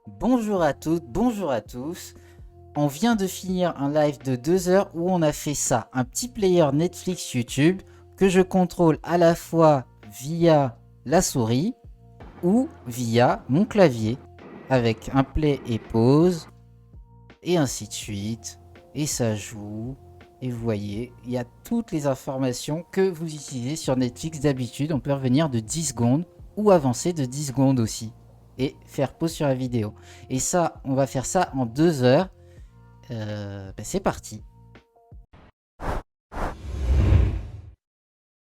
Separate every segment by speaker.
Speaker 1: Bonjour à toutes, bonjour à tous. On vient de finir un live de 2 heures où on a fait ça, un petit player Netflix YouTube que je contrôle à la fois via la souris ou via mon clavier avec un play et pause et ainsi de suite. Et ça joue. Et vous voyez, il y a toutes les informations que vous utilisez sur Netflix d'habitude. On peut revenir de 10 secondes ou avancer de 10 secondes aussi. Et faire pause sur la vidéo. Et ça, on va faire ça en 2 heures. C'est parti.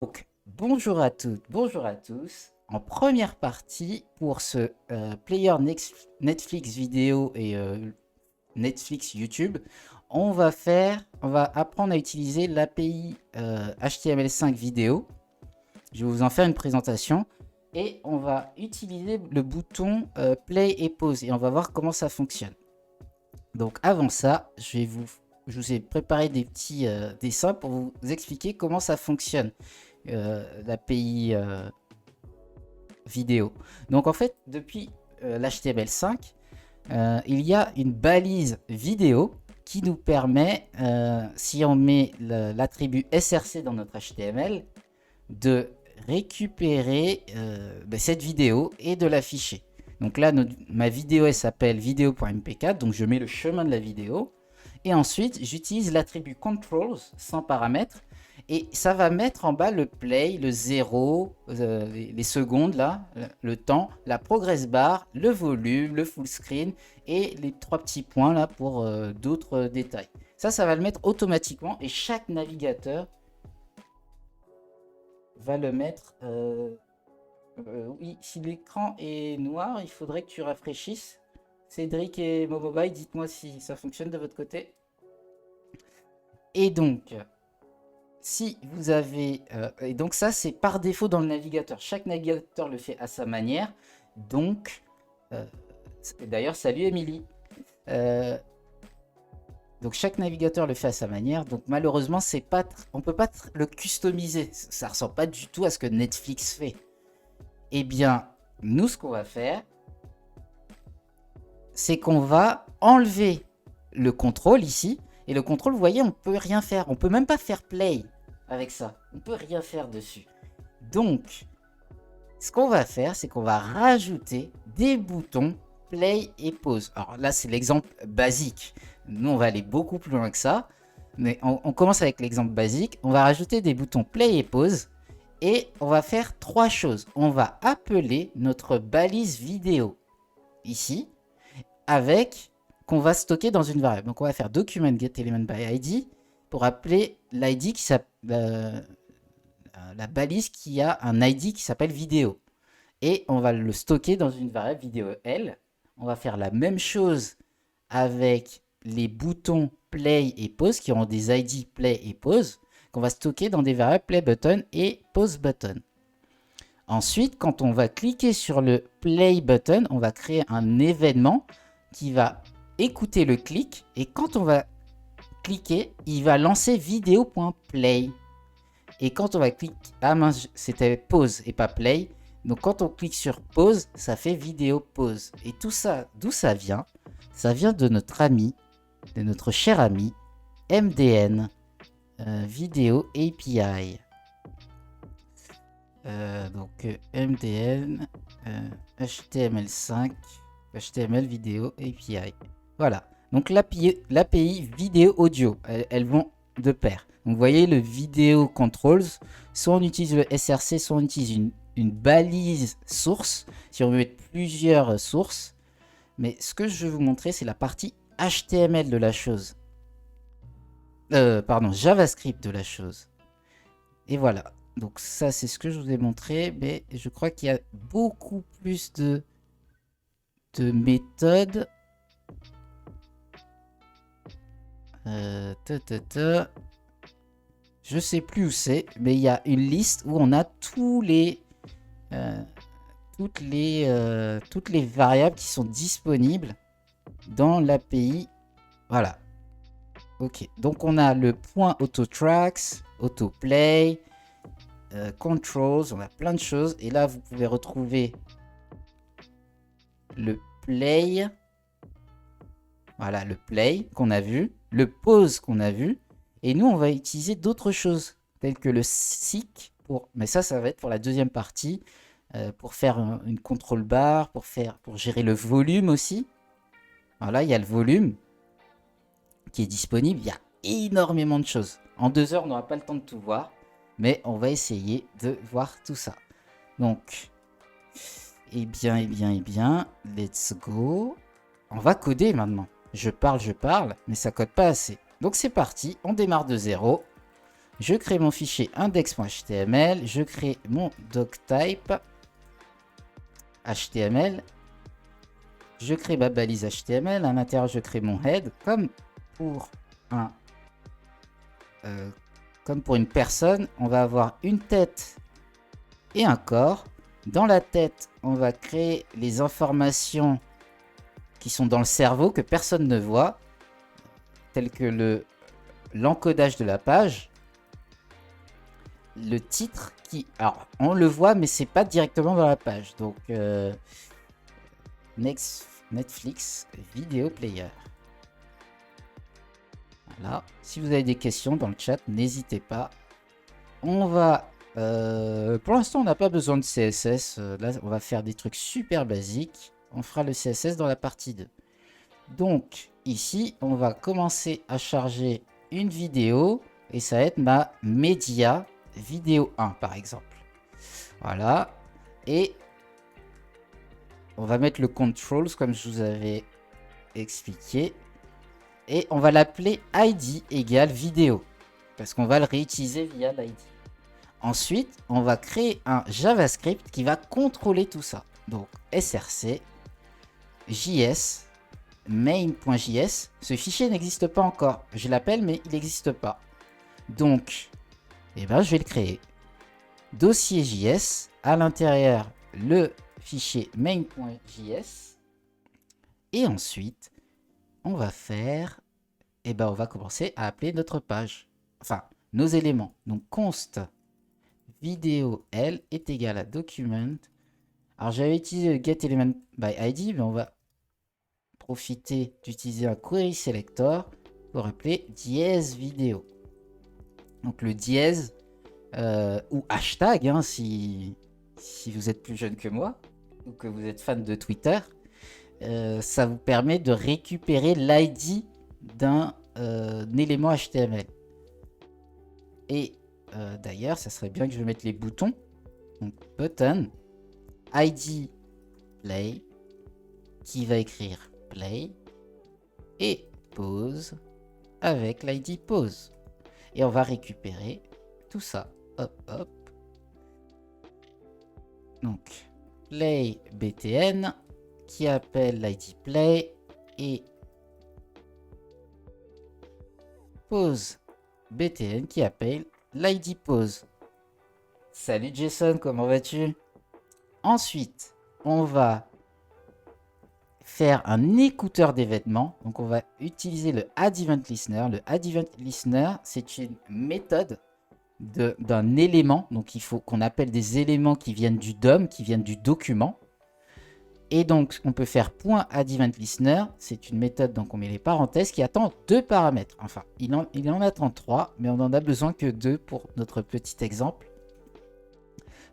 Speaker 1: Donc, bonjour à toutes, bonjour à tous. En première partie, pour ce player Netflix vidéo et Netflix YouTube, on va apprendre à utiliser l'API HTML5 vidéo. Je vais vous en faire une présentation et on va utiliser le bouton play et pause et on va voir comment ça fonctionne. Donc avant ça, je vous ai préparé des petits dessins pour vous expliquer comment ça fonctionne l'API vidéo. Donc en fait, depuis l'HTML5, il y a une balise vidéo qui nous permet, si on met l'attribut src dans notre HTML, de récupérer cette vidéo et de l'afficher. Donc là, ma vidéo, elle s'appelle vidéo.mp4, donc je mets le chemin de la vidéo. Et ensuite, j'utilise l'attribut controls sans paramètres. Et ça va mettre en bas le play, le 0, les secondes là, le temps, la progress bar, le volume, le full screen et les 3 petits points là pour d'autres détails. Ça va le mettre automatiquement et chaque navigateur va le mettre. Oui, si l'écran est noir, il faudrait que tu rafraîchisses. Cédric et Mobile, dites-moi si ça fonctionne de votre côté. Et donc, si vous avez... et donc ça, c'est par défaut dans le navigateur. Chaque navigateur le fait à sa manière. Donc, d'ailleurs, salut Émilie. Donc chaque navigateur le fait à sa manière. Donc malheureusement, on peut pas le customiser. Ça ressemble pas du tout à ce que Netflix fait. Eh bien, nous, ce qu'on va faire, c'est qu'on va enlever le contrôle ici. Et le contrôle, vous voyez, on peut rien faire. On peut même pas faire play avec ça. On peut rien faire dessus. Donc, ce qu'on va faire, c'est qu'on va rajouter des boutons play et pause. Alors là, c'est l'exemple basique. Nous, on va aller beaucoup plus loin que ça. Mais on commence avec l'exemple basique. On va rajouter des boutons play et pause. Et on va faire 3 choses. On va appeler notre balise vidéo ici avec qu'on va stocker dans une variable. Donc on va faire document get element by id pour appeler l'id qui s'appelle la balise qui a un id qui s'appelle vidéo. Et on va le stocker dans une variable vidéo L. On va faire la même chose avec les boutons play et pause qui auront des id play et pause qu'on va stocker dans des variables play button et pause button. Ensuite, quand on va cliquer sur le play button, on va créer un événement qui va écouter le clic et quand on va cliquer, il va lancer vidéo.play. Et quand on va cliquer, ah mince, c'était pause et pas play. Donc quand on clique sur pause, ça fait vidéo pause. Et tout ça, d'où ça vient? Ça vient de notre ami, de notre cher ami MDN Vidéo API. Donc MDN HTML5 HTML Vidéo API. Voilà. Donc l'API vidéo audio, elles vont de pair. Donc vous voyez le vidéo controls, soit on utilise le src, soit on utilise une balise source, si on veut mettre plusieurs sources. Mais ce que je vais vous montrer, c'est la partie HTML de la chose. Pardon, JavaScript de la chose. Et voilà. Donc ça, c'est ce que je vous ai montré. Mais je crois qu'il y a beaucoup plus de méthodes. Je sais plus où c'est, mais il y a une liste où on a toutes les variables qui sont disponibles dans l'API. Voilà. Ok. Donc on a le point auto-tracks, auto-play, controls, on a plein de choses. Et là, vous pouvez retrouver le play. Voilà, le play qu'on a vu, le pause qu'on a vu. Et nous, on va utiliser d'autres choses, telles que le seek. Mais ça va être pour la deuxième partie, pour faire une control bar, pour gérer le volume aussi. Voilà, il y a le volume qui est disponible. Il y a énormément de choses. En 2 heures, on n'aura pas le temps de tout voir, mais on va essayer de voir tout ça. Donc, eh bien, let's go. On va coder maintenant. Je parle, mais ça code pas assez. Donc c'est parti, on démarre de zéro. Je crée mon fichier index.html, je crée mon doctype HTML, je crée ma balise HTML, à l'intérieur je crée mon head, comme pour une personne, on va avoir une tête et un corps. Dans la tête, on va créer les informations qui sont dans le cerveau que personne ne voit, telles que l'encodage de la page, le titre qui, alors on le voit mais c'est pas directement dans la page, donc Netflix Video Player. Voilà, si vous avez des questions dans le chat, n'hésitez pas. On va pour l'instant on n'a pas besoin de CSS, là on va faire des trucs super basiques, on fera le CSS dans la partie 2. Donc ici on va commencer à charger une vidéo et ça va être ma média vidéo 1 par exemple. Voilà, et on va mettre le controls comme je vous avais expliqué et on va l'appeler id égale vidéo parce qu'on va le réutiliser via l'id. Ensuite, on va créer un JavaScript qui va contrôler tout ça. Donc, src, js, main.js. Ce fichier n'existe pas encore. Je l'appelle, mais il n'existe pas. Donc, je vais le créer. Dossier JS, à l'intérieur, le fichier main.js. Et ensuite, on va faire... on va commencer à appeler notre page. Enfin, nos éléments. Donc, const vidéo L est égal à document. Alors j'avais utilisé le getElementById, mais on va profiter d'utiliser un query selector pour appeler dièse vidéo. Donc le dièse ou hashtag, hein, si vous êtes plus jeune que moi ou que vous êtes fan de Twitter, ça vous permet de récupérer l'ID d'un élément HTML. Et d'ailleurs, ça serait bien que je mette les boutons. Donc, button, id play, qui va écrire play, et pause avec l'id pause. Et on va récupérer tout ça. Hop, hop. Donc, play btn, qui appelle l'id play, et pause btn, qui appelle l'id pause. Salut Jason, comment vas-tu? Ensuite, on va faire un écouteur d'événements. Donc, on va utiliser le addEventListener. Le addEventListener, c'est une méthode d'un élément. Donc, il faut qu'on appelle des éléments qui viennent du DOM, qui viennent du document. Et donc, on peut faire .addEventListener. C'est une méthode, donc on met les parenthèses, qui attend 2 paramètres. Enfin, il en attend 3, mais on n'en a besoin que 2 pour notre petit exemple.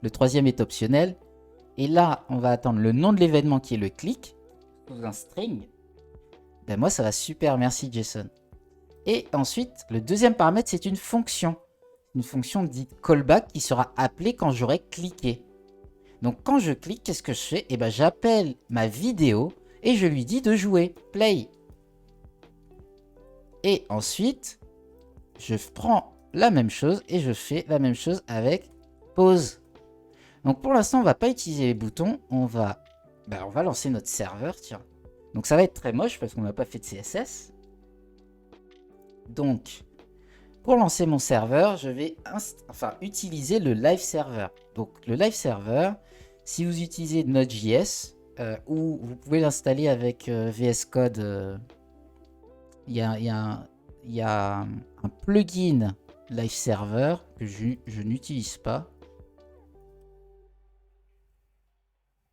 Speaker 1: Le troisième est optionnel. Et là, on va attendre le nom de l'événement qui est le clic, sous un string. Moi, ça va super, merci Jason. Et ensuite, le deuxième paramètre, c'est une fonction. Une fonction dite callback qui sera appelée quand j'aurai cliqué. Donc, quand je clique, qu'est-ce que je fais? J'appelle ma vidéo et je lui dis de jouer. Play. Et ensuite, je prends la même chose et je fais la même chose avec pause. Donc pour l'instant, on va pas utiliser les boutons, on va lancer notre serveur, tiens. Donc ça va être très moche parce qu'on n'a pas fait de CSS. Donc, pour lancer mon serveur, je vais utiliser le live server. Donc le live server, si vous utilisez Node.js, ou vous pouvez l'installer avec VS Code, il y a un plugin live server que je n'utilise pas.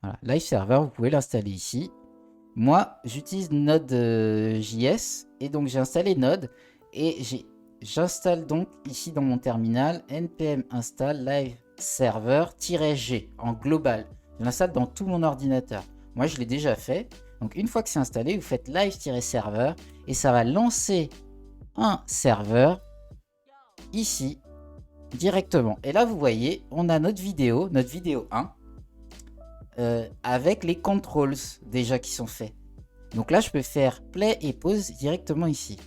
Speaker 1: Voilà, live server, vous pouvez l'installer ici. Moi, j'utilise Node.js et donc j'ai installé Node et j'installe donc ici dans mon terminal npm install live server-g en global. Je l'installe dans tout mon ordinateur. Moi, je l'ai déjà fait. Donc, une fois que c'est installé, vous faites live-server et ça va lancer un serveur ici directement. Et là, vous voyez, on a notre vidéo 1 avec les controls déjà qui sont faits. Donc là, je peux faire play et pause directement ici.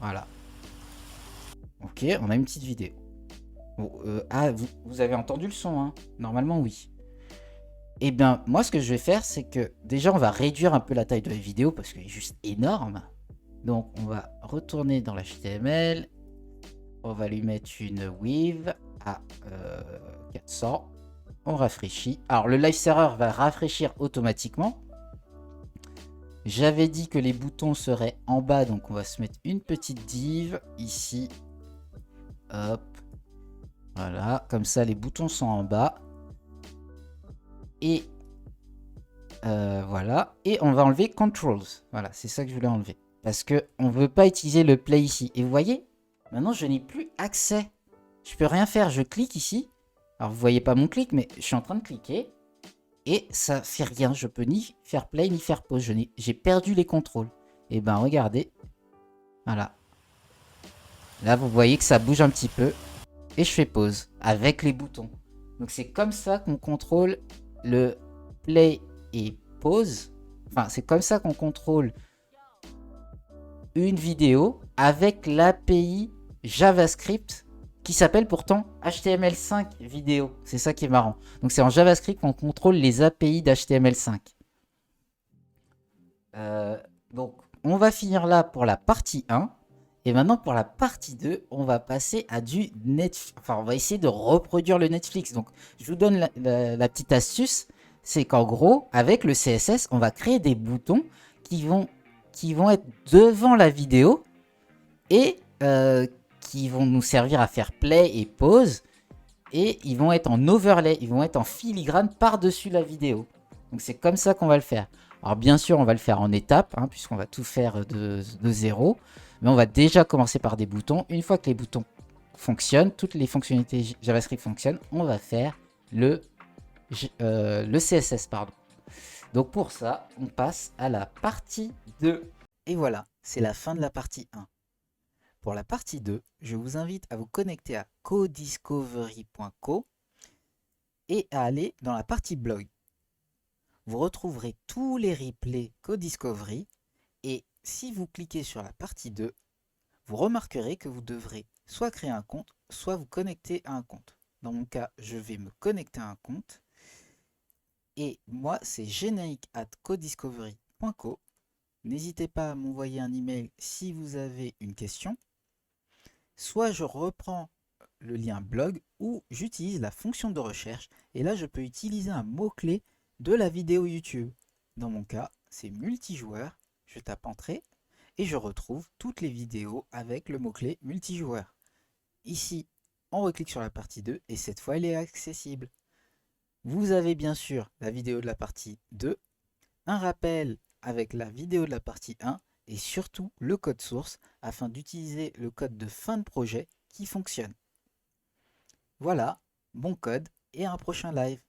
Speaker 1: Voilà. Ok, on a une petite vidéo. Bon, vous avez entendu le son, hein? Normalement, oui. Et bien, moi, ce que je vais faire, c'est que déjà, on va réduire un peu la taille de la vidéo parce qu'elle est juste énorme. Donc, on va retourner dans l'HTML. On va lui mettre une width à 400. On rafraîchit. Alors, le live server va rafraîchir automatiquement. J'avais dit que les boutons seraient en bas, donc on va se mettre une petite div ici. Hop. Voilà, comme ça les boutons sont en bas. Et voilà. Et on va enlever controls. Voilà, c'est ça que je voulais enlever. Parce qu'on ne veut pas utiliser le play ici. Et vous voyez, maintenant je n'ai plus accès. Je peux rien faire. Je clique ici. Alors vous voyez pas mon clic, mais je suis en train de cliquer. Et ça fait rien. Je peux ni faire play ni faire pause. J'ai perdu les contrôles. Et ben regardez. Voilà. Là vous voyez que ça bouge un petit peu. Et je fais pause avec les boutons. Donc c'est comme ça qu'on contrôle le play et pause. Enfin, c'est comme ça qu'on contrôle une vidéo avec l'API JavaScript qui s'appelle pourtant HTML5 vidéo. C'est ça qui est marrant. Donc c'est en JavaScript qu'on contrôle les API d'HTML5. Donc on va finir là pour la partie 1. Et maintenant, pour la partie 2, on va passer à du Netflix. Enfin, on va essayer de reproduire le Netflix. Donc, je vous donne la petite astuce. C'est qu'en gros, avec le CSS, on va créer des boutons qui vont être devant la vidéo et qui vont nous servir à faire play et pause. Et ils vont être en overlay, ils vont être en filigrane par-dessus la vidéo. Donc, c'est comme ça qu'on va le faire. Alors, bien sûr, on va le faire en étapes, hein, puisqu'on va tout faire de zéro. Mais on va déjà commencer par des boutons. Une fois que les boutons fonctionnent, toutes les fonctionnalités JavaScript fonctionnent, on va faire le CSS. Pardon. Donc pour ça, on passe à la partie 2. Et voilà, c'est la fin de la partie 1. Pour la partie 2, je vous invite à vous connecter à codiscovery.co et à aller dans la partie blog. Vous retrouverez tous les replays Codiscovery et si vous cliquez sur la partie 2, vous remarquerez que vous devrez soit créer un compte, soit vous connecter à un compte. Dans mon cas, je vais me connecter à un compte. Et moi, c'est genaik@codiscovery.co. N'hésitez pas à m'envoyer un email si vous avez une question. Soit je reprends le lien blog ou j'utilise la fonction de recherche. Et là, je peux utiliser un mot-clé de la vidéo YouTube. Dans mon cas, c'est multijoueur. Je tape entrée et je retrouve toutes les vidéos avec le mot-clé multijoueur. Ici, on reclique sur la partie 2 et cette fois elle est accessible. Vous avez bien sûr la vidéo de la partie 2, un rappel avec la vidéo de la partie 1 et surtout le code source afin d'utiliser le code de fin de projet qui fonctionne. Voilà, bon code et à un prochain live.